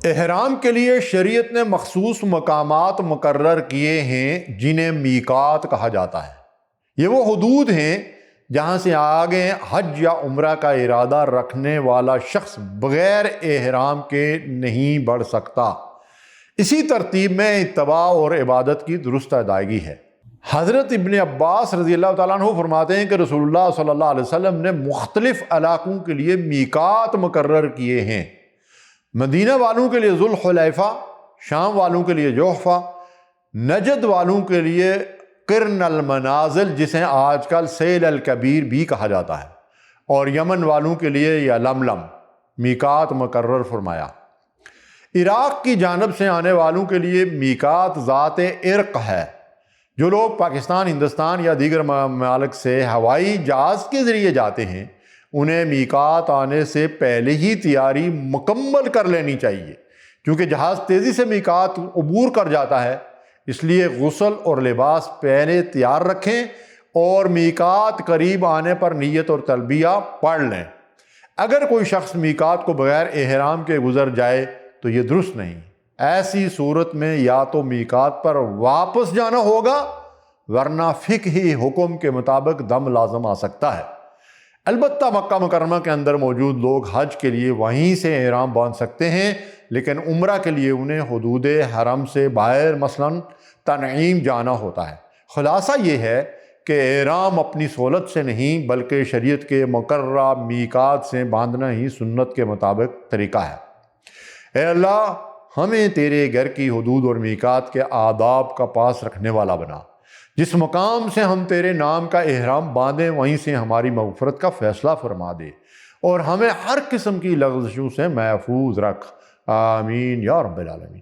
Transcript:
احرام کے لیے شریعت نے مخصوص مقامات مقرر کیے ہیں جنہیں میقات کہا جاتا ہے۔ یہ وہ حدود ہیں جہاں سے آگے حج یا عمرہ کا ارادہ رکھنے والا شخص بغیر احرام کے نہیں بڑھ سکتا۔ اسی ترتیب میں اتباع اور عبادت کی درست ادائیگی ہے۔ حضرت ابن عباس رضی اللہ تعالیٰ عنہ فرماتے ہیں کہ رسول اللہ صلی اللہ علیہ وسلم نے مختلف علاقوں کے لیے میقات مقرر کیے ہیں۔ مدینہ والوں کے لیے ذوالحلیفہ، شام والوں کے لیے جحفہ، نجد والوں کے لیے قرن المنازل جسے آج کل سیل الکبیر بھی کہا جاتا ہے، اور یمن والوں کے لیے یلملم میقات مقرر فرمایا۔ عراق کی جانب سے آنے والوں کے لیے میقات ذات عرق ہے۔ جو لوگ پاکستان، ہندوستان یا دیگر ممالک سے ہوائی جہاز کے ذریعے جاتے ہیں انہیں میقات آنے سے پہلے ہی تیاری مکمل کر لینی چاہیے، کیونکہ جہاز تیزی سے میقات عبور کر جاتا ہے۔ اس لیے غسل اور لباس پہلے تیار رکھیں اور میقات قریب آنے پر نیت اور تلبیہ پڑھ لیں۔ اگر کوئی شخص میقات کو بغیر احرام کے گزر جائے تو یہ درست نہیں۔ ایسی صورت میں یا تو میقات پر واپس جانا ہوگا ورنہ فقہی حکم کے مطابق دم لازم آ سکتا ہے۔ البتہ مکہ مکرمہ کے اندر موجود لوگ حج کے لیے وہیں سے احرام باندھ سکتے ہیں، لیکن عمرہ کے لیے انہیں حدود حرم سے باہر مثلاً تنعیم جانا ہوتا ہے۔ خلاصہ یہ ہے کہ احرام اپنی سہولت سے نہیں بلکہ شریعت کے مقررہ میقات سے باندھنا ہی سنت کے مطابق طریقہ ہے۔ اے اللہ، ہمیں تیرے گھر کی حدود اور میقات کے آداب کا پاس رکھنے والا بنا۔ جس مقام سے ہم تیرے نام کا احرام باندھیں وہیں سے ہماری مغفرت کا فیصلہ فرما دے اور ہمیں ہر قسم کی لغزشوں سے محفوظ رکھ۔ آمین یا رب العالمین۔